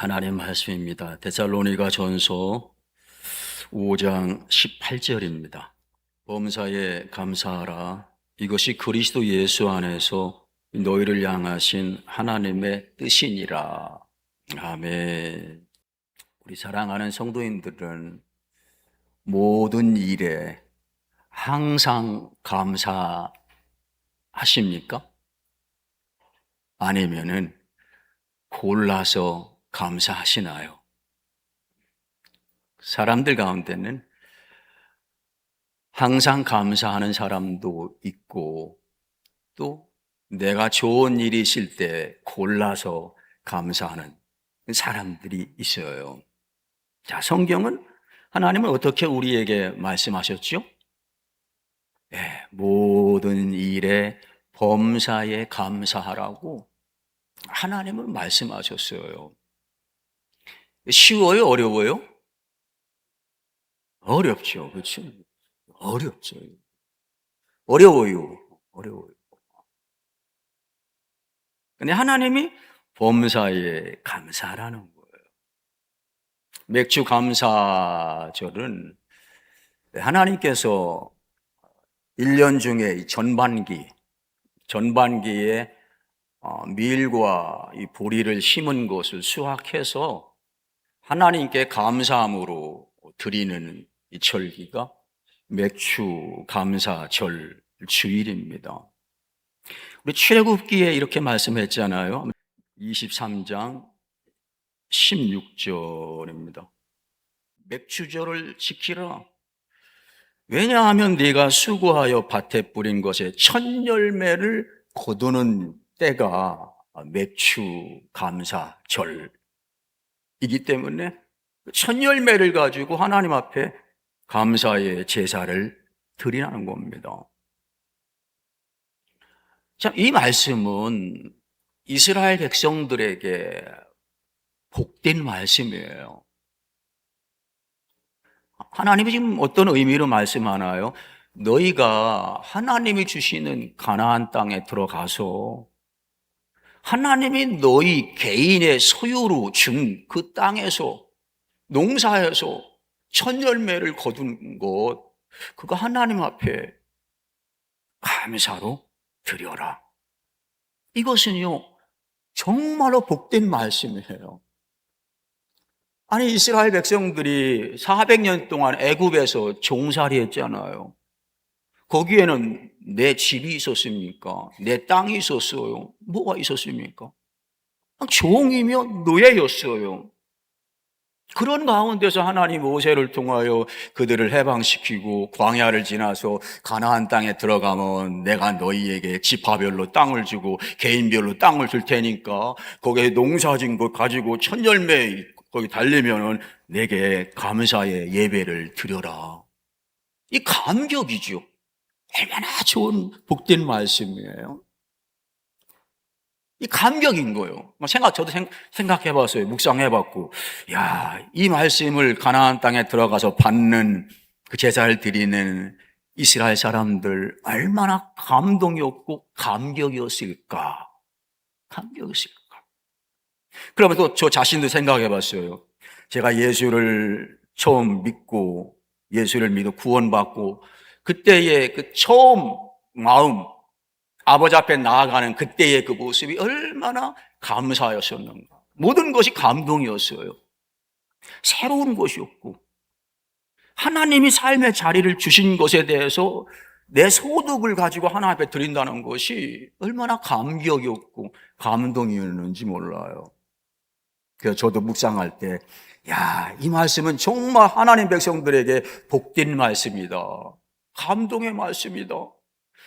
하나님 말씀입니다. 데살로니가 전서 5장 18절입니다. 범사에 감사하라. 이것이 그리스도 예수 안에서 너희를 향하신 하나님의 뜻이니라. 아멘. 우리 사랑하는 성도님들은 모든 일에 항상 감사하십니까? 아니면은 골라서 감사하시나요? 사람들 가운데는 항상 감사하는 사람도 있고, 또 내가 좋은 일이 있을 때 골라서 감사하는 사람들이 있어요. 자, 성경은 하나님은 어떻게 우리에게 말씀하셨죠? 모든 일에 범사에 감사하라고 하나님은 말씀하셨어요. 쉬워요? 어려워요? 어렵죠. 그렇죠? 어렵죠. 어려워요. 어려워요. 근데 하나님이 범사에 감사하라는 거예요. 맥주 감사절은 하나님께서 1년 중에 전반기에 밀과 이 보리를 심은 것을 수확해서 하나님께 감사함으로 드리는 이 절기가 맥주 감사절 주일입니다. 우리 출애굽기에 이렇게 말씀했잖아요. 23장 16절입니다. 맥주절을 지키라. 왜냐하면 네가 수고하여 밭에 뿌린 것에 첫 열매를 거두는 때가 맥주 감사절이기 때문에 첫 열매를 가지고 하나님 앞에 감사의 제사를 드리라는 겁니다. 참, 이 말씀은 이스라엘 백성들에게 복된 말씀이에요. 하나님이 지금 어떤 의미로 말씀하나요? 너희가 하나님이 주시는 가나안 땅에 들어가서 하나님이 너희 개인의 소유로 준 그 땅에서 농사해서 첫 열매를 거둔 것, 그거 하나님 앞에 감사로 드려라. 이것은요, 정말로 복된 말씀이에요. 아니, 이스라엘 백성들이 400년 동안 애굽에서 종살이 했잖아요. 거기에는 내 집이 있었습니까? 내 땅이 있었어요. 뭐가 있었습니까? 종이며 노예였어요. 그런 가운데서 하나님 모세를 통하여 그들을 해방시키고 광야를 지나서 가나안 땅에 들어가면 내가 너희에게 지파별로 땅을 주고 개인별로 땅을 줄 테니까 거기에 농사진 것 가지고 첫 열매 거기 달리면은 내게 감사의 예배를 드려라. 이 감격이죠. 얼마나 좋은 복된 말씀이에요. 이 감격인 거예요. 저도 생각해 봤어요. 묵상해 봤고. 야, 이 말씀을 가나안 땅에 들어가서 받는 그 제사를 드리는 이스라엘 사람들 얼마나 감동이었고 감격이었을까. 감격이었을까. 그러면 또 저 자신도 생각해 봤어요. 제가 예수를 처음 믿고 예수를 믿어 구원받고 그때의 그 처음 마음, 아버지 앞에 나아가는 그때의 그 모습이 얼마나 감사였었는가. 모든 것이 감동이었어요. 새로운 것이었고 하나님이 삶의 자리를 주신 것에 대해서 내 소득을 가지고 하나님 앞에 드린다는 것이 얼마나 감격이었고 감동이었는지 몰라요. 그래서 저도 묵상할 때 이 말씀은 정말 하나님 백성들에게 복된 말씀이다. 감동의 말씀이다.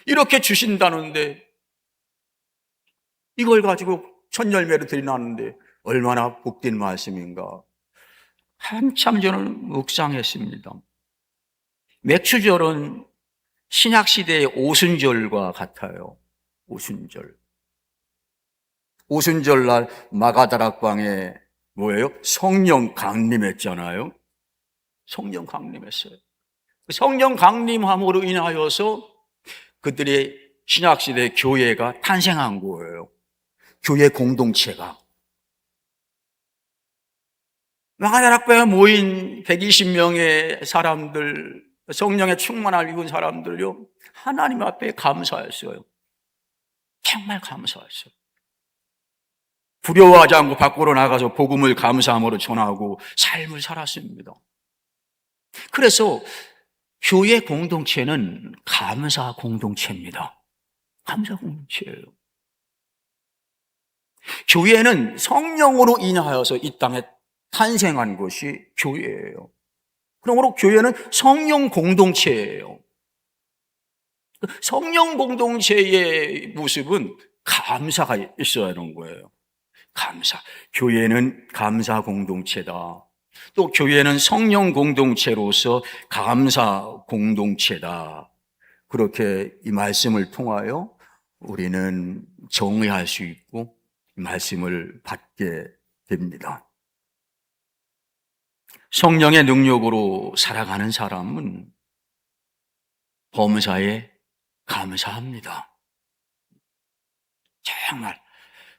이렇게 주신다는데 이걸 가지고 첫 열매를 드리나는데 얼마나 복된 말씀인가. 한참 저는 묵상했습니다. 맥주절은 신약시대의 오순절과 같아요. 오순절날 마가다락방에 뭐예요? 성령 강림했잖아요. 성령 강림했어요. 성령 강림함으로 인하여서 그들의 신약시대 교회가 탄생한 거예요. 교회 공동체가. 마가다락방에 모인 120명의 사람들, 성령의 충만을 입은 사람들요, 하나님 앞에 감사했어요. 정말 감사했어요. 두려워하지 않고 밖으로 나가서 복음을 감사함으로 전하고 삶을 살았습니다. 그래서 교회 공동체는 감사 공동체입니다. 감사 공동체예요. 교회는 성령으로 인하여서 이 땅에 탄생한 것이 교회예요. 그러므로 교회는 성령 공동체예요. 성령 공동체의 모습은 감사가 있어야 하는 거예요. 감사. 교회는 감사 공동체다. 또 교회는 성령 공동체로서 감사 공동체다. 그렇게 이 말씀을 통하여 우리는 정의할 수 있고 말씀을 받게 됩니다. 성령의 능력으로 살아가는 사람은 범사에 감사합니다. 정말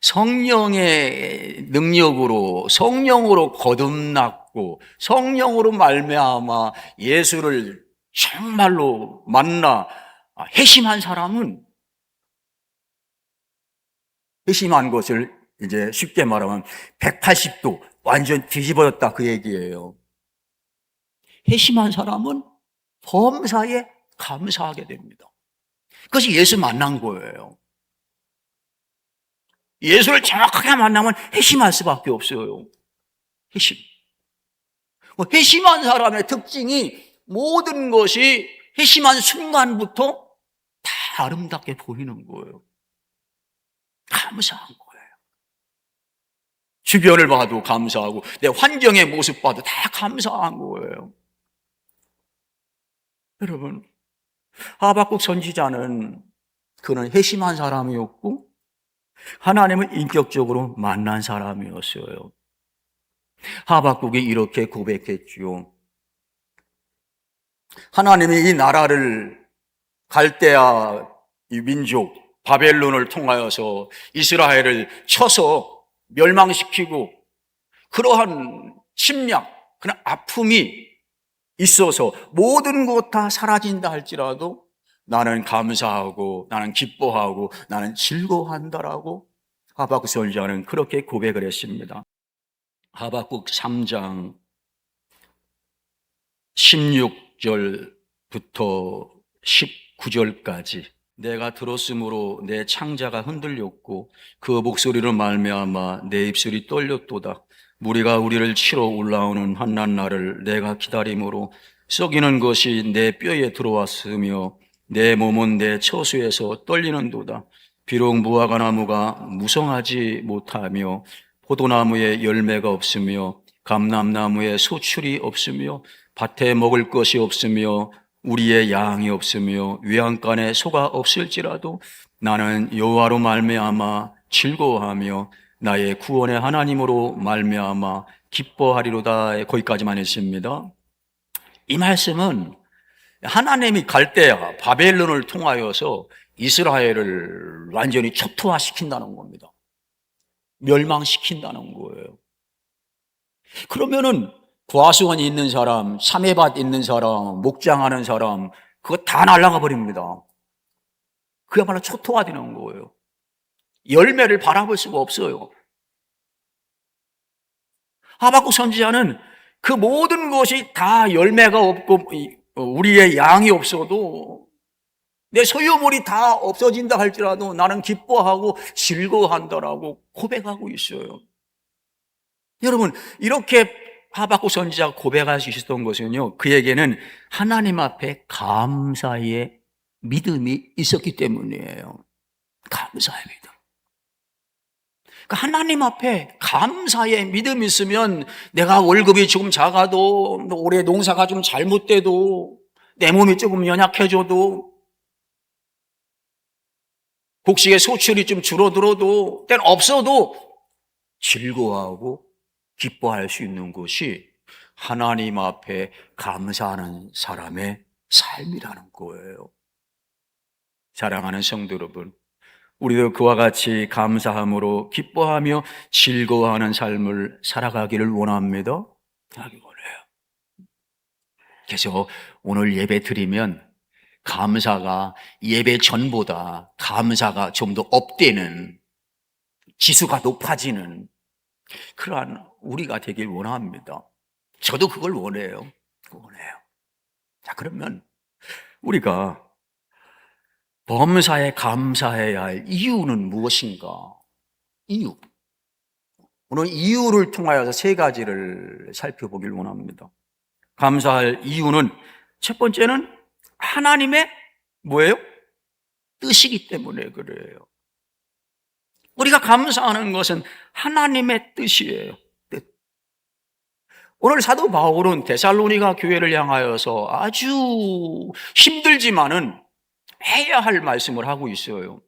성령의 능력으로, 성령으로 거듭났고 성령으로 말미암아 예수를 정말로 만나 회심한 사람은, 회심한 것을 이제 쉽게 말하면 180도 완전 뒤집어졌다 그 얘기예요. 회심한 사람은 범사에 감사하게 됩니다. 그것이 예수 만난 거예요. 예수를 정확하게 만나면 회심할 수밖에 없어요. 회심. 회심한 사람의 특징이 모든 것이 회심한 순간부터 다 아름답게 보이는 거예요. 감사한 거예요. 주변을 봐도 감사하고 내 환경의 모습 봐도 다 감사한 거예요. 여러분, 하박국 선지자는 그는 회심한 사람이었고 하나님을 인격적으로 만난 사람이었어요. 하박국이 이렇게 고백했지요. 하나님이 이 나라를, 갈대아 이 민족 바벨론을 통하여서 이스라엘을 쳐서 멸망시키고 그러한 침략, 그런 아픔이 있어서 모든 것 다 사라진다 할지라도 나는 감사하고 나는 기뻐하고 나는 즐거워한다라고 하박국 선지자는 그렇게 고백을 했습니다. 하박국 3장 16절부터 19절까지 내가 들었으므로 내 창자가 흔들렸고 그 목소리로 말미암아 내 입술이 떨렸도다. 무리가 우리를 치러 올라오는 환난날을 내가 기다림으로 썩이는 것이 내 뼈에 들어왔으며 내 몸은 내 처수에서 떨리는도다. 비록 무화과나무가 무성하지 못하며 포도나무에 열매가 없으며 감람나무에 소출이 없으며 밭에 먹을 것이 없으며 우리의 양이 없으며 외양간에 소가 없을지라도 나는 여호와로 말미암아 즐거워하며 나의 구원의 하나님으로 말미암아 기뻐하리로다. 거기까지만 했습니다. 이 말씀은 하나님이 갈대아 바벨론을 통하여서 이스라엘을 완전히 초토화시킨다는 겁니다. 멸망시킨다는 거예요. 그러면은 과수원이 있는 사람, 참외밭 있는 사람, 목장하는 사람, 그거 다 날아가 버립니다. 그야말로 초토화되는 거예요. 열매를 바라볼 수가 없어요. 하박국 선지자는 그 모든 것이 다 열매가 없고 우리의 양이 없어도 내 소유물이 다 없어진다 할지라도 나는 기뻐하고 즐거워한다라고 고백하고 있어요. 여러분, 이렇게 하박국 선지자가 고백할 수 있었던 것은요, 그에게는 하나님 앞에 감사의 믿음이 있었기 때문이에요. 감사의 믿음. 그러니까 하나님 앞에 감사의 믿음이 있으면 내가 월급이 조금 작아도, 올해 농사가 좀 잘못돼도, 내 몸이 조금 연약해져도, 곡식의 소출이 좀 줄어들어도, 때는 없어도 즐거워하고 기뻐할 수 있는 것이 하나님 앞에 감사하는 사람의 삶이라는 거예요. 사랑하는 성도 여러분, 우리도 그와 같이 감사함으로 기뻐하며 즐거워하는 삶을 살아가기를 원합니다. 하기 원해요. 그래서 오늘 예배 드리면 감사가 예배 전보다 감사가 좀 더 업되는, 지수가 높아지는 그러한 우리가 되길 원합니다. 저도 그걸 원해요. 자, 그러면 우리가 범사에 감사해야 할 이유는 무엇인가? 이유. 오늘 이유를 통하여서 세 가지를 살펴보길 원합니다. 감사할 이유는 첫 번째는 하나님의 뭐예요? 뜻이기 때문에 그래요. 우리가 감사하는 것은 하나님의 뜻이에요. 뜻. 오늘 사도 바울은 데살로니가 교회를 향하여서 아주 힘들지만은 해야 할 말씀을 하고 있어요.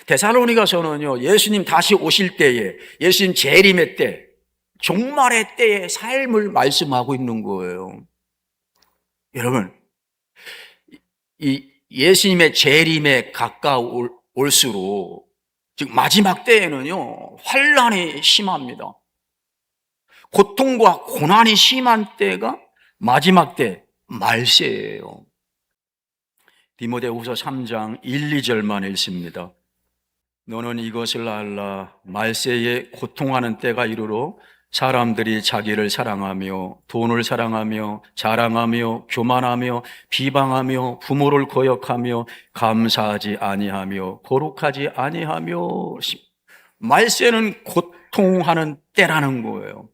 데살로니가서는요, 예수님 다시 오실 때에, 예수님 재림의 때, 종말의 때의 삶을 말씀하고 있는 거예요. 여러분, 이 예수님의 재림에 가까울수록, 즉 마지막 때에는요, 환난이 심합니다. 고통과 고난이 심한 때가 마지막 때, 말세예요. 디모데후서 3장 1, 2절만 읽습니다. 너는 이것을 알라. 말세에 고통하는 때가 이르러 사람들이 자기를 사랑하며 돈을 사랑하며 자랑하며 교만하며 비방하며 부모를 거역하며 감사하지 아니하며 거룩하지 아니하며. 말세는 고통하는 때라는 거예요.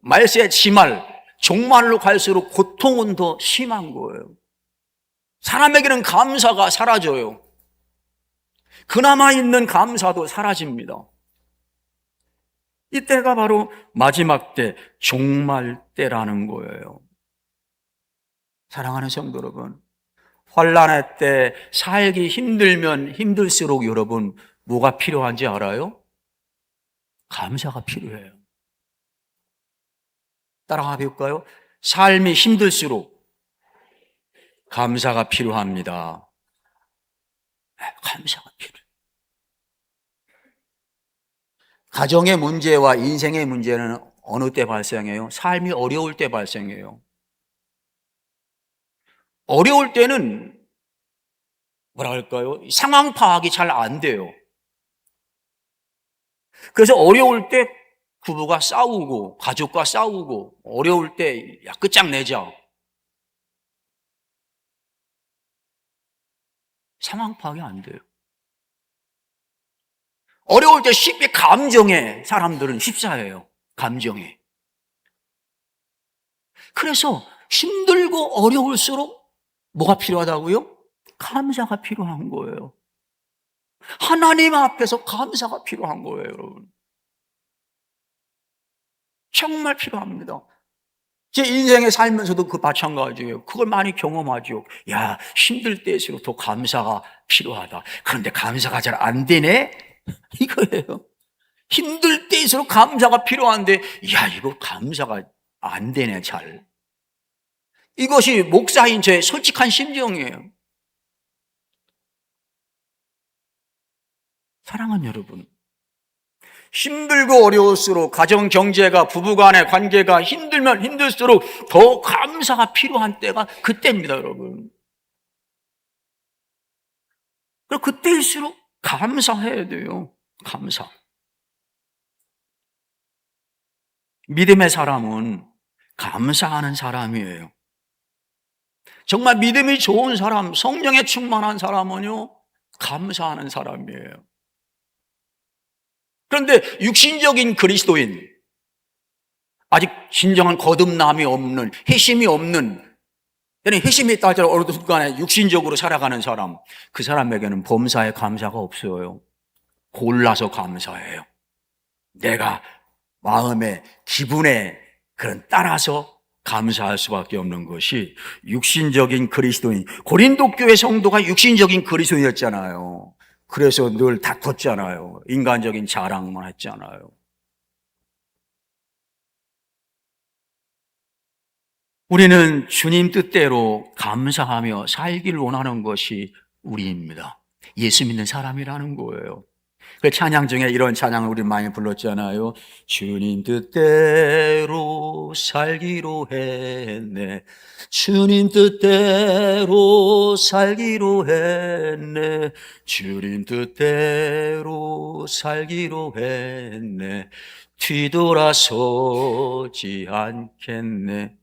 말세 지말, 종말로 갈수록 고통은 더 심한 거예요. 사람에게는 감사가 사라져요. 그나마 있는 감사도 사라집니다. 이때가 바로 마지막 때, 종말 때라는 거예요. 사랑하는 성도 여러분, 환난의 때 살기 힘들면 힘들수록 여러분 뭐가 필요한지 알아요? 감사가 필요해요. 따라가 볼까요? 삶이 힘들수록 감사가 필요합니다. 감사가 필요해요. 가정의 문제와 인생의 문제는 어느 때 발생해요? 삶이 어려울 때 발생해요. 어려울 때는 뭐라 할까요? 상황 파악이 잘 안 돼요. 그래서 어려울 때 부부가 싸우고 가족과 싸우고 어려울 때 야 끝장내자. 상황 파악이 안 돼요. 어려울 때 쉽게 감정에 사람들은 휩싸여요. 감정에. 그래서 힘들고 어려울수록 뭐가 필요하다고요? 감사가 필요한 거예요. 하나님 앞에서 감사가 필요한 거예요, 여러분. 정말 필요합니다. 제 인생에 살면서도 그 마찬가지예요. 그걸 많이 경험하죠. 야, 힘들 때일수록 더 감사가 필요하다. 그런데 감사가 잘 안 되네? 이거예요. 힘들 때일수록 감사가 필요한데, 야, 이거 감사가 안 되네, 잘. 이것이 목사인 저의 솔직한 심정이에요. 사랑하는 여러분, 힘들고 어려울수록 가정 경제가 부부간의 관계가 힘들면 힘들수록 더 감사가 필요한 때가 그때입니다, 여러분. 그리고 그때일수록 감사해야 돼요. 감사. 믿음의 사람은 감사하는 사람이에요. 정말 믿음이 좋은 사람, 성령에 충만한 사람은요, 감사하는 사람이에요. 그런데 육신적인 그리스도인, 아직 진정한 거듭남이 없는, 회심이 없는, 회심이 있다 할지라도 어느 순간에 육신적으로 살아가는 사람, 그 사람에게는 범사에 감사가 없어요. 골라서 감사해요. 내가 마음의 기분에 그런 따라서 감사할 수밖에 없는 것이 육신적인 그리스도인, 고린도 교회 성도가 육신적인 그리스도인이었잖아요. 그래서 늘 다퉜잖아요. 인간적인 자랑만 했잖아요. 우리는 주님 뜻대로 감사하며 살기를 원하는 것이 우리입니다. 예수 믿는 사람이라는 거예요. 그 찬양 중에 이런 찬양을 우리 많이 불렀잖아요. 주님 뜻대로 살기로 했네. 주님 뜻대로 살기로 했네. 주님 뜻대로 살기로 했네. 뒤돌아서지 않겠네.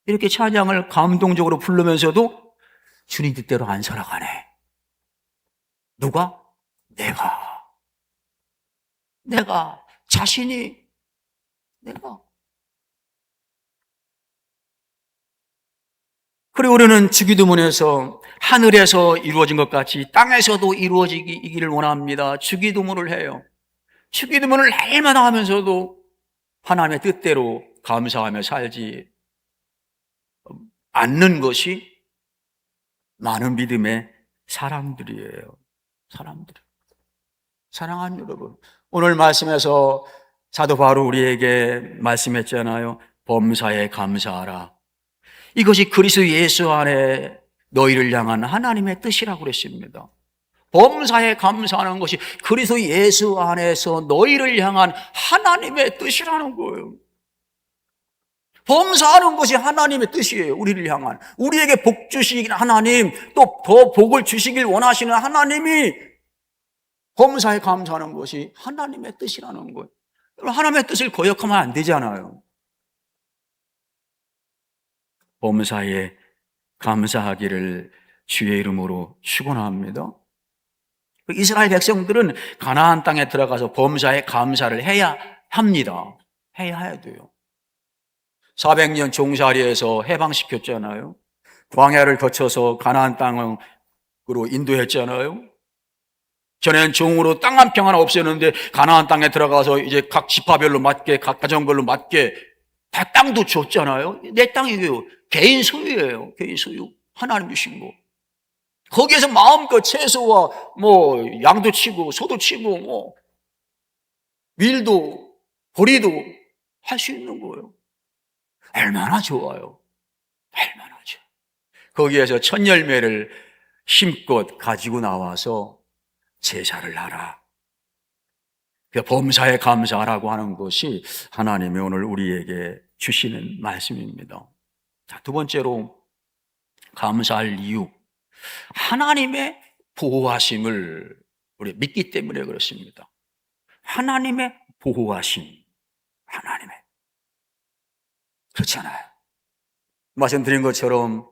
이렇게 찬양을 감동적으로 부르면서도 주님 뜻대로 안 살아가네. 누가? 내가 자신이 내가. 그리고 우리는 주기도문에서 하늘에서 이루어진 것 같이 땅에서도 이루어지기를 원합니다. 주기도문을 해요. 주기도문을 날마다 하면서도 하나님의 뜻대로 감사하며 살지 않는 것이 많은 믿음의 사람들이에요. 사람들. 사랑하는 여러분, 오늘 말씀에서 사도 바로 우리에게 말씀했잖아요. 범사에 감사하라. 이것이 그리스도 예수 안에 너희를 향한 하나님의 뜻이라고 그랬습니다. 범사에 감사하는 것이 그리스도 예수 안에서 너희를 향한 하나님의 뜻이라는 거예요. 범사하는 것이 하나님의 뜻이에요. 우리를 향한. 우리에게 복 주시긴 하나님, 또 더 복을 주시길 원하시는 하나님이 범사에 감사하는 것이 하나님의 뜻이라는 거예요. 하나님의 뜻을 거역하면 안 되잖아요. 범사에 감사하기를 주의 이름으로 축원합니다. 이스라엘 백성들은 가나안 땅에 들어가서 범사에 감사를 해야 합니다. 해야 돼요. 400년 종살이에서 해방시켰잖아요. 광야를 거쳐서 가나안 땅으로 인도했잖아요. 전에는 종으로 땅 한 평 하나 없었는데 가나안 땅에 들어가서 이제 각 지파별로 맞게, 각 가정별로 맞게 다 땅도 줬잖아요. 내 땅이에요. 개인 소유예요. 개인 소유. 하나님 주신 거. 거기에서 마음껏 채소와 뭐 양도 치고 소도 치고 뭐 밀도 보리도 할 수 있는 거예요. 얼마나 좋아요. 얼마나 좋아요. 거기에서 첫 열매를 힘껏 가지고 나와서 제사를 하라. 그 범사에 감사하라고 하는 것이 하나님이 오늘 우리에게 주시는 말씀입니다. 자, 두 번째로 감사할 이유. 하나님의 보호하심을 우리 믿기 때문에 그렇습니다. 하나님의 보호하심. 하나님의. 그렇잖아요. 말씀드린 것처럼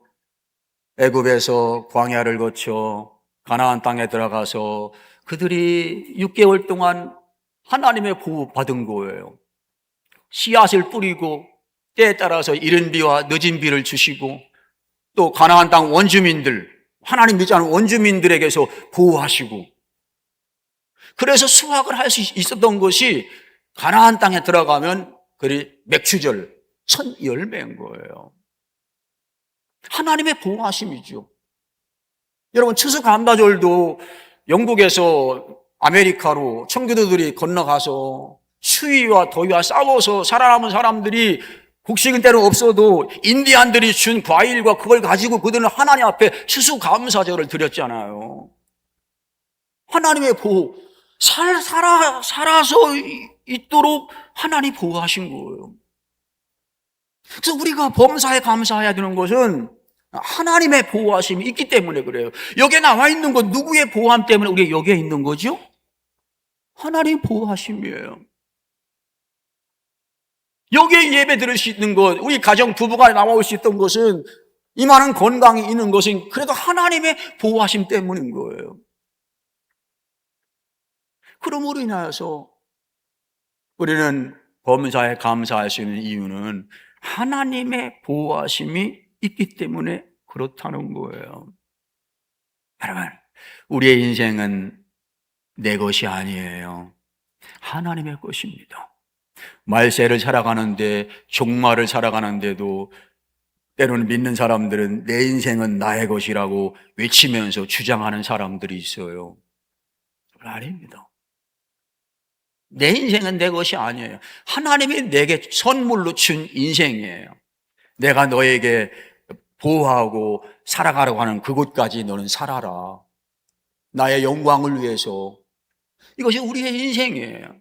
애굽에서 광야를 거쳐 가나안 땅에 들어가서 그들이 6개월 동안 하나님의 보호받은 거예요. 씨앗을 뿌리고 때에 따라서 이른 비와 늦은 비를 주시고 또 가나안 땅 원주민들, 하나님 믿지 않은 원주민들에게서 보호하시고 그래서 수확을 할 수 있었던 것이 가나안 땅에 들어가면 그리 맥추절, 첫 열매인 거예요. 하나님의 보호하심이죠. 여러분 추수감사절도 영국에서 아메리카로 청교도들이 건너가서 추위와 더위와 싸워서 살아남은 사람들이 곡식은 때는 없어도 인디안들이 준 과일과 그걸 가지고 그들은 하나님 앞에 추수감사절을 드렸잖아요. 하나님의 보호, 살아서 있도록 하나님 보호하신 거예요. 그래서 우리가 범사에 감사해야 되는 것은 하나님의 보호하심이 있기 때문에 그래요. 여기에 나와 있는 건 누구의 보호함 때문에 우리가 여기에 있는 거죠? 하나님 보호하심이에요. 여기에 예배 드릴 수 있는 것, 우리 가정 부부가 나올 수 있던 것은 이 많은 건강이 있는 것은 그래도 하나님의 보호하심 때문인 거예요. 그러므로 인하여서 우리는 범사에 감사할 수 있는 이유는 하나님의 보호하심이 있기 때문에 그렇다는 거예요. 여러분, 우리의 인생은 내 것이 아니에요. 하나님의 것입니다. 말세를 살아가는데, 종말을 살아가는데도 때로는 믿는 사람들은 내 인생은 나의 것이라고 외치면서 주장하는 사람들이 있어요. 아닙니다. 내 인생은 내 것이 아니에요. 하나님이 내게 선물로 준 인생이에요. 내가 너에게 보호하고 살아가려고 하는 그곳까지 너는 살아라. 나의 영광을 위해서 이것이 우리의 인생이에요.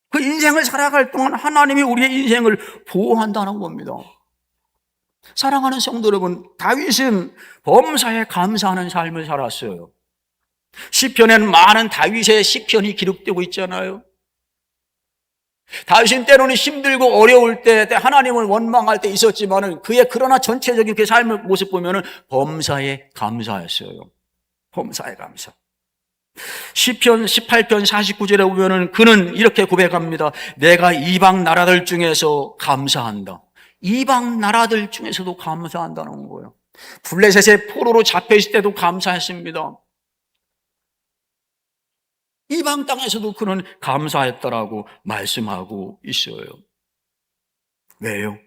그 인생을 살아갈 동안 하나님이 우리의 인생을 보호한다는 겁니다. 사랑하는 성도 여러분, 다윗은 범사에 감사하는 삶을 살았어요. 시편에는 많은 다윗의 시편이 기록되고 있잖아요. 다윗은 때로는 힘들고 어려울 때 하나님을 원망할 때 있었지만은 그러나 전체적인 그 삶의 모습 보면은 범사에 감사했어요. 범사에 감사. 시편 18편 49절에 보면은 그는 이렇게 고백합니다. 내가 이방 나라들 중에서 감사한다. 이방 나라들 중에서도 감사한다는 거예요. 블레셋의 포로로 잡혀 있을 때도 감사했습니다. 이방 땅에서도 그는 감사했다라고 말씀하고 있어요. 왜요?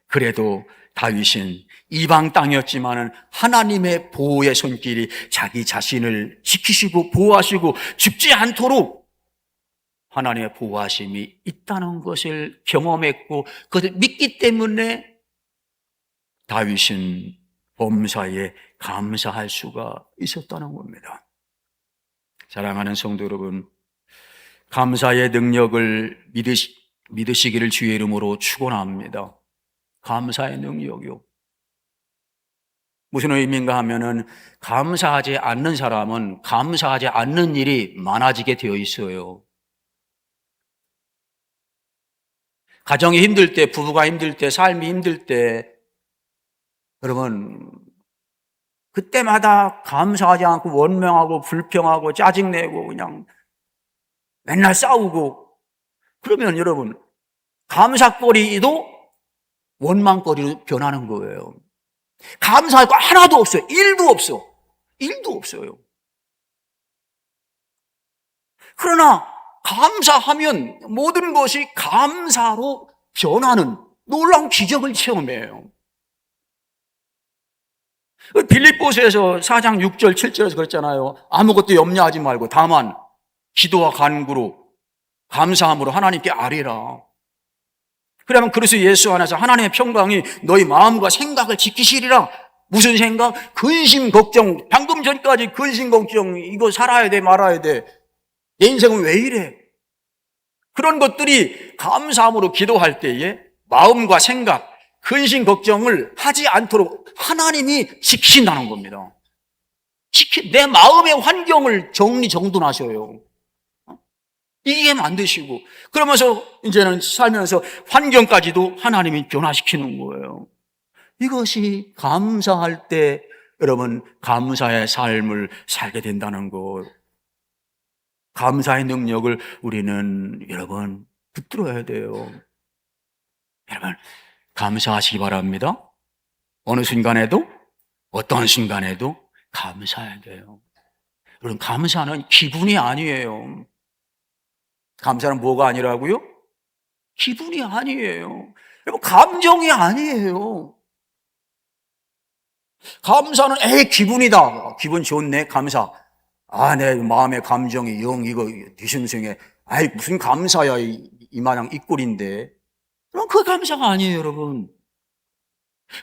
그래도 다윗은 이방 땅이었지만은 하나님의 보호의 손길이 자기 자신을 지키시고 보호하시고 죽지 않도록 하나님의 보호하심이 있다는 것을 경험했고 그것을 믿기 때문에 다윗은 범사에 감사할 수가 있었다는 겁니다. 사랑하는 성도 여러분, 감사의 능력을 믿으시기를 주의 이름으로 축원합니다. 감사의 능력이요. 무슨 의미인가 하면은 감사하지 않는 사람은 감사하지 않는 일이 많아지게 되어 있어요. 가정이 힘들 때, 부부가 힘들 때, 삶이 힘들 때, 여러분, 그때마다 감사하지 않고 원망하고 불평하고 짜증내고 그냥 맨날 싸우고 그러면 여러분, 감사거리도 원망거리로 변하는 거예요. 감사할 거 하나도 없어요. 일도 없어. 일도 없어요. 그러나 감사하면 모든 것이 감사로 변하는 놀라운 기적을 체험해요. 빌립보서에서 4장 6절 7절에서 그랬잖아요. 아무것도 염려하지 말고 다만 기도와 간구로 감사함으로 하나님께 아뢰라. 그러면 그리스도 예수 안에서 하나님의 평강이 너희 마음과 생각을 지키시리라. 무슨 생각? 근심 걱정. 방금 전까지 근심 걱정. 이거 살아야 돼 말아야 돼. 내 인생은 왜 이래? 그런 것들이 감사함으로 기도할 때에 마음과 생각, 근심 걱정을 하지 않도록 하나님이 지키신다는 겁니다. 내 마음의 환경을 정리정돈하셔요. 이게 만드시고 그러면서 이제는 살면서 환경까지도 하나님이 변화시키는 거예요. 이것이 감사할 때 여러분 감사의 삶을 살게 된다는 거. 감사의 능력을 우리는 여러분 붙들어야 돼요. 여러분 감사하시기 바랍니다. 어느 순간에도 어떤 순간에도 감사해야 돼요. 여러분 감사는 기분이 아니에요. 감사는 뭐가 아니라고요? 기분이 아니에요. 여러분 감정이 아니에요. 감사는 기분이다. 기분 좋네 감사. 내 마음의 감정이 영 이거 뒤숭숭해. 무슨 감사야 이마냥 이 꼴인데. 그럼 그 감사가 아니에요 여러분.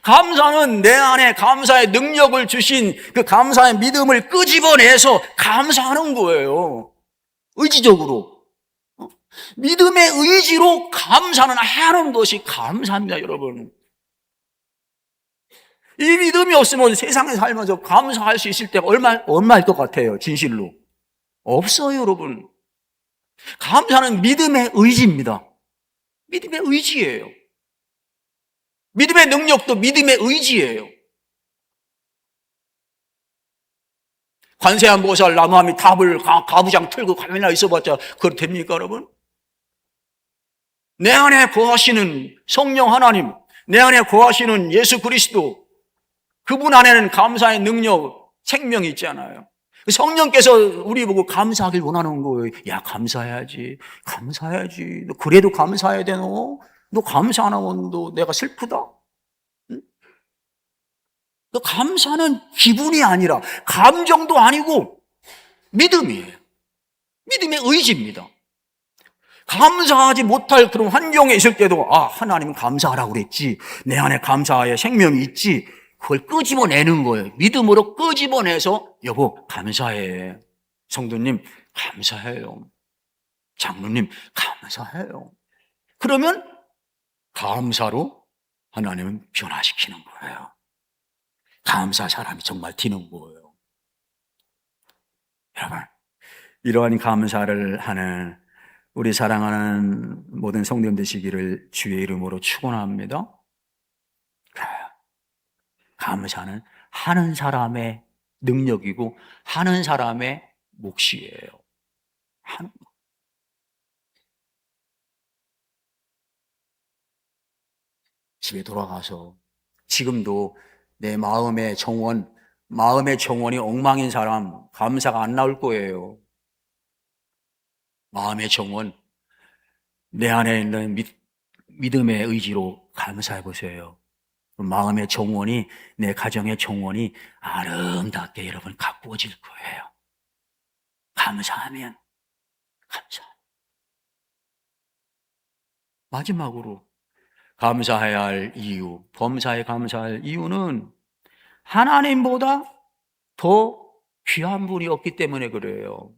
감사는 내 안에 감사의 능력을 주신 그 감사의 믿음을 끄집어내서 감사하는 거예요. 의지적으로. 믿음의 의지로 감사는 하는 것이 감사합니다 여러분. 이 믿음이 없으면 세상에 살면서 감사할 수 있을 때가 얼마일 것 같아요 진실로. 없어요 여러분. 감사는 믿음의 의지입니다. 믿음의 의지예요. 믿음의 능력도 믿음의 의지예요. 관세한 보살 나무함이 답을 가부장 틀고 가만히 있어봤자 그거 됩니까 여러분? 내 안에 거하시는 성령 하나님, 내 안에 거하시는 예수 그리스도, 그분 안에는 감사의 능력, 생명이 있잖아요. 성령께서 우리 보고 감사하길 원하는 거예요. 야 감사해야지. 너 그래도 감사해야 돼 너 감사 안 하면 너 내가 슬프다. 응? 너 감사는 기분이 아니라 감정도 아니고 믿음이에요. 믿음의 의지입니다. 감사하지 못할 그런 환경에 있을 때도 하나님은 감사하라고 그랬지. 내 안에 감사의 생명이 있지. 그걸 끄집어내는 거예요. 믿음으로 끄집어내서 여보 감사해. 성도님, 감사해요. 장로님, 감사해요. 그러면 감사로 하나님은 변화시키는 거예요. 감사 사람이 정말 되는 거예요. 여러분, 이러한 감사를 하는 우리 사랑하는 모든 성도님 되시기를 주의 이름으로 축원합니다. 감사는 하는 사람의 능력이고 하는 사람의 몫이에요. 하는 거. 집에 돌아가서 지금도 내 마음의 정원이 엉망인 사람 감사가 안 나올 거예요. 마음의 정원, 내 안에 있는 믿음의 의지로 감사해 보세요. 마음의 정원이, 내 가정의 정원이 아름답게 여러분 가꾸어질 거예요. 감사하면, 감사. 마지막으로 감사해야 할 이유, 범사에 감사할 이유는 하나님보다 더 귀한 분이 없기 때문에 그래요.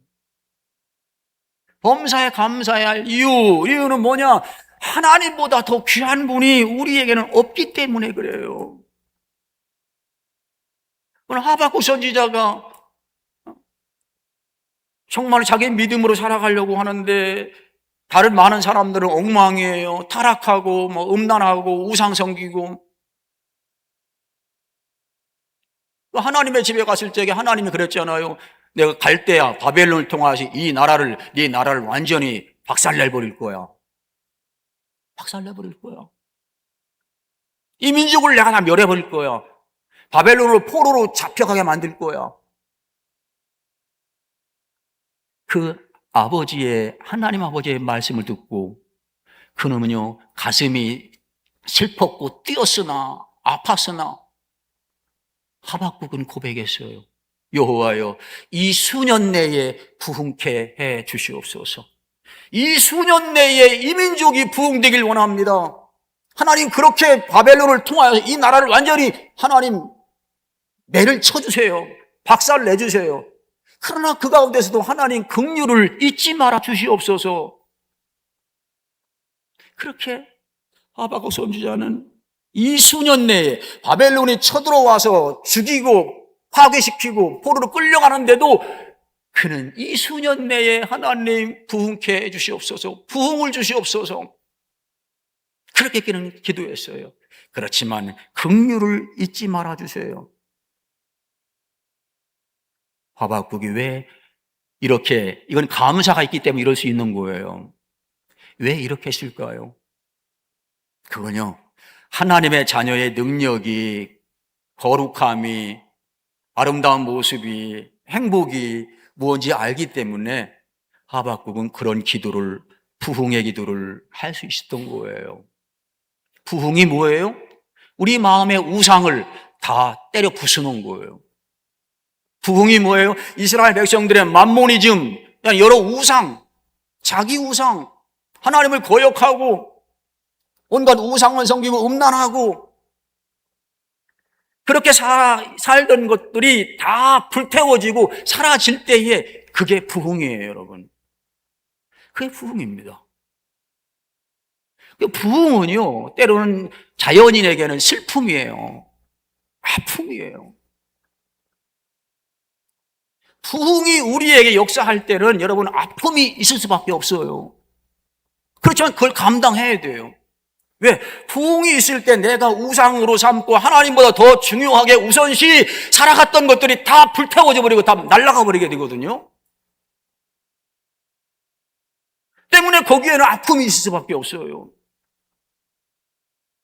범사에 감사해야 할 이유는 뭐냐? 하나님보다 더 귀한 분이 우리에게는 없기 때문에 그래요. 오늘 하박국 선지자가 정말 자기 믿음으로 살아가려고 하는데 다른 많은 사람들은 엉망이에요. 타락하고 음란하고 우상 섬기고. 하나님의 집에 갔을 적에 하나님이 그랬잖아요. 내가 갈 때야 바벨론을 통하시 네 나라를 완전히 박살내버릴 거야. 박살내버릴 거야. 이 민족을 내가 다 멸해버릴 거야. 바벨론을 포로로 잡혀가게 만들 거야. 그 하나님 아버지의 말씀을 듣고 그놈은요, 가슴이 슬펐고 뛰었으나 아팠으나 하박국은 고백했어요. 여호와여, 이 수년 내에 부흥케 해 주시옵소서. 이 수년 내에 이 민족이 부흥되길 원합니다. 하나님, 그렇게 바벨론을 통하여 이 나라를 완전히 하나님 매를 쳐주세요. 박살 내주세요. 그러나 그 가운데서도 하나님 긍휼을 잊지 말아 주시옵소서. 그렇게 하박국 선지자는 이 수년 내에 바벨론이 쳐들어와서 죽이고 파괴시키고 포로로 끌려가는데도 그는 이 수년 내에 하나님 부흥케 해 주시옵소서, 부흥을 주시옵소서, 그렇게 그는 기도했어요. 그렇지만 긍휼을 잊지 말아 주세요. 하박국이 왜 이렇게, 이건 감사가 있기 때문에 이럴 수 있는 거예요. 왜 이렇게 했을까요? 그건요, 하나님의 자녀의 능력이, 거룩함이, 아름다운 모습이, 행복이 무엇인지 알기 때문에 하박국은 그런 기도를, 부흥의 기도를 할 수 있었던 거예요. 부흥이 뭐예요? 우리 마음의 우상을 다 때려 부수는 거예요. 부흥이 뭐예요? 이스라엘 백성들의 맘모니즘, 여러 우상, 자기 우상, 하나님을 거역하고 온갖 우상을 섬기고 음란하고 그렇게 살던 것들이 다 불태워지고 사라질 때에 그게 부흥이에요, 여러분. 그게 부흥입니다. 부흥은요, 때로는 자연인에게는 슬픔이에요. 아픔이에요. 부흥이 우리에게 역사할 때는 여러분 아픔이 있을 수밖에 없어요. 그렇지만 그걸 감당해야 돼요. 왜? 부흥이 있을 때 내가 우상으로 삼고 하나님보다 더 중요하게 우선시 살아갔던 것들이 다 불태워져 버리고 다 날아가 버리게 되거든요. 때문에 거기에는 아픔이 있을 수밖에 없어요.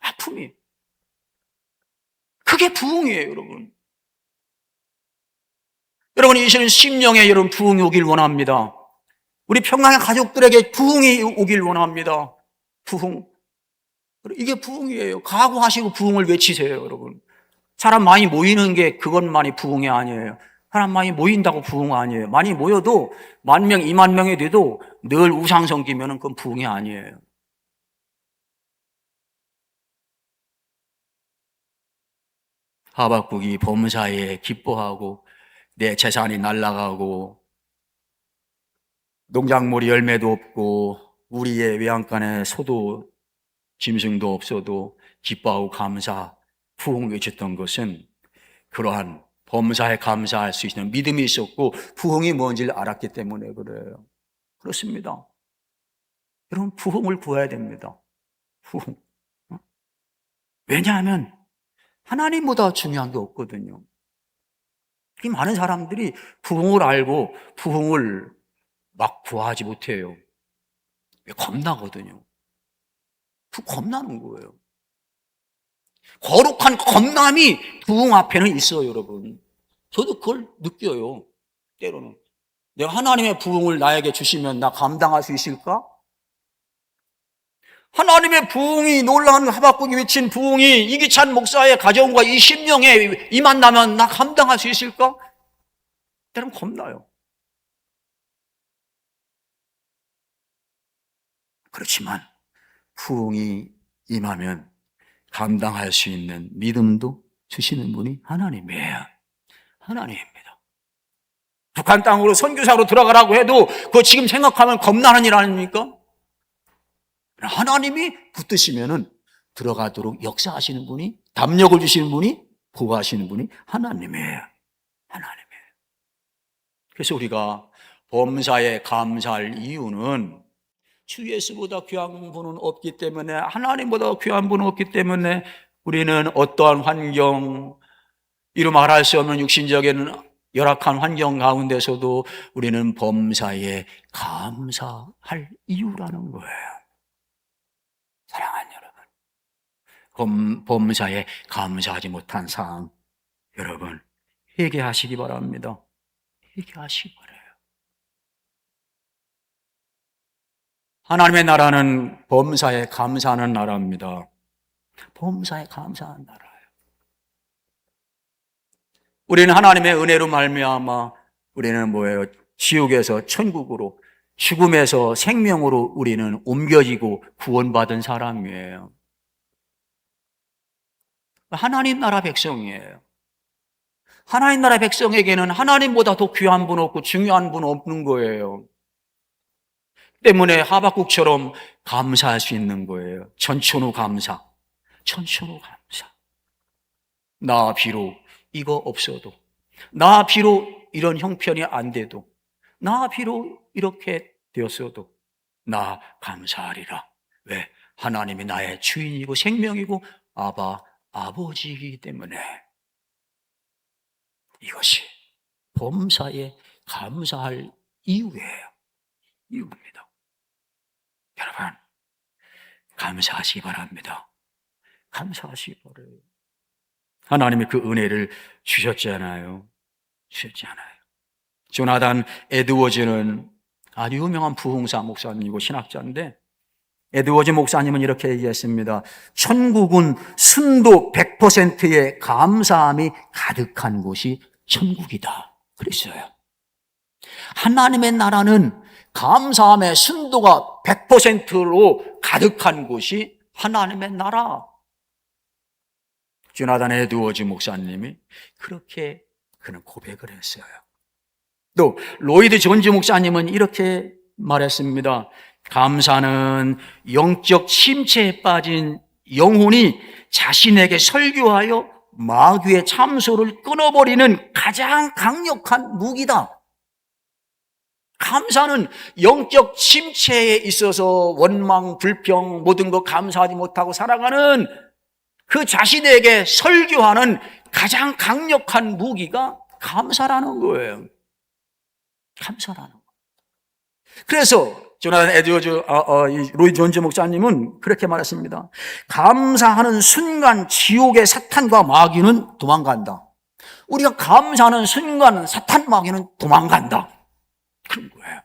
아픔이. 그게 부흥이에요, 여러분. 여러분, 이 시는 심령에 여러분 부흥이 오길 원합니다. 우리 평강의 가족들에게 부흥이 오길 원합니다. 부흥. 이게 부흥이에요. 각오하시고 부흥을 외치세요, 여러분. 사람 많이 모이는 게 그것만이 부흥이 아니에요. 사람 많이 모인다고 부흥 아니에요. 많이 모여도 10,000명, 20,000명이 돼도 늘 우상 섬기면 그건 부흥이 아니에요. 하박국이 범사에 기뻐하고 내 재산이 날아가고 농작물이 열매도 없고 우리의 외양간에 소도 짐승도 없어도 기뻐하고 감사, 부흥을 외쳤던 것은 그러한 범사에 감사할 수 있는 믿음이 있었고 부흥이 뭔지를 알았기 때문에 그래요. 그렇습니다. 여러분, 부흥을 구해야 됩니다. 부흥. 왜냐하면 하나님보다 중요한 게 없거든요. 이 많은 사람들이 부흥을 알고 부흥을 막 구하지 못해요. 겁나거든요. 겁나는 거예요. 거룩한 겁남이 부흥 앞에는 있어요, 여러분. 저도 그걸 느껴요. 때로는. 내가 하나님의 부흥을 나에게 주시면 나 감당할 수 있을까? 하나님의 부흥이, 놀라운 하박국이 외친 부흥이 이기찬 목사의 가정과 이 심령에 임한다면 나 감당할 수 있을까? 때로는 겁나요. 그렇지만 부흥이 임하면 감당할 수 있는 믿음도 주시는 분이 하나님이에요. 하나님입니다. 북한 땅으로 선교사로 들어가라고 해도 그거 지금 생각하면 겁나는 일 아닙니까? 하나님이 붙드시면은 들어가도록 역사하시는 분이, 담력을 주시는 분이, 보호하시는 분이 하나님이에요. 하나님이에요. 그래서 우리가 범사에 감사할 이유는 주 예수보다 귀한 분은 없기 때문에, 하나님보다 귀한 분은 없기 때문에 우리는 어떠한 환경, 이루 말할 수 없는 육신적인 열악한 환경 가운데서도 우리는 범사에 감사할 이유라는 거예요. 사랑하는 여러분, 범사에 감사하지 못한 상황, 여러분 회개하시기 바랍니다. 회개하시기 바라요. 하나님의 나라는 범사에 감사하는 나라입니다. 범사에 감사하는 나라예요. 우리는 하나님의 은혜로 말미암아 우리는 뭐예요? 지옥에서 천국으로, 죽음에서 생명으로 우리는 옮겨지고 구원받은 사람이에요. 하나님 나라 백성이에요. 하나님 나라 백성에게는 하나님보다 더 귀한 분 없고 중요한 분 없는 거예요. 때문에 하박국처럼 감사할 수 있는 거예요. 전천후 감사. 전천후 감사. 나 비록 이거 없어도, 나 비록 이런 형편이 안 돼도, 나 비록 이렇게 되었어도 나 감사하리라. 왜? 하나님이 나의 주인이고 생명이고 아버지이기 때문에. 이것이 범사에 감사할 이유예요. 이유입니다. 여러분, 감사하시기 바랍니다. 감사하시기 바라요. 하나님이 그 은혜를 주셨잖아요. 조나단 에드워즈는 아주 유명한 부흥사 목사님이고 신학자인데, 에드워즈 목사님은 이렇게 얘기했습니다. 천국은 순도 100%의 감사함이 가득한 곳이 천국이다. 그랬어요. 하나님의 나라는 감사함의 순도가 100%로 가득한 곳이 하나님의 나라. 조나단 에드워즈 목사님이 그렇게 그는 고백을 했어요. 또 로이드 존즈 목사님은 이렇게 말했습니다. 감사는 영적 침체에 빠진 영혼이 자신에게 설교하여 마귀의 참소를 끊어버리는 가장 강력한 무기다. 감사는 영적 침체에 있어서 원망, 불평, 모든 것 감사하지 못하고 살아가는 그 자신에게 설교하는 가장 강력한 무기가 감사라는 거예요. 감사라는 거예요. 그래서 조나단 에드워즈, 로이 존즈 목사님은 그렇게 말했습니다. 감사하는 순간 지옥의 사탄과 마귀는 도망간다. 우리가 감사하는 순간 사탄, 마귀는 도망간다. 그런 거예요.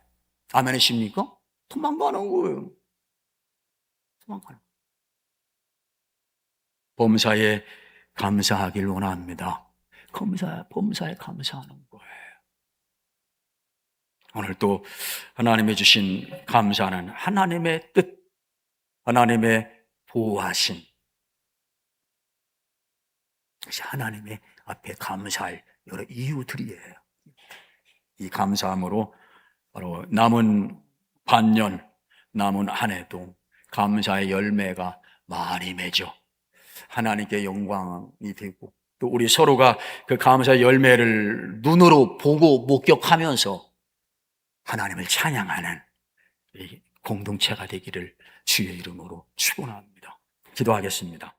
아멘이십니까? 도망가는 거예요. 도망가는 거예요. 범사에 감사하길 원합니다. 범사에 감사하는 거예요. 오늘 또 하나님의 주신 감사는 하나님의 뜻, 하나님의 보호하심, 하나님의 앞에 감사할 여러 이유들이에요. 이 감사함으로 바로 남은 반년 남은 한 해도 감사의 열매가 많이 맺어 하나님께 영광이 되고, 또 우리 서로가 그 감사의 열매를 눈으로 보고 목격하면서 하나님을 찬양하는 이 공동체가 되기를 주의 이름으로 축원합니다. 기도하겠습니다.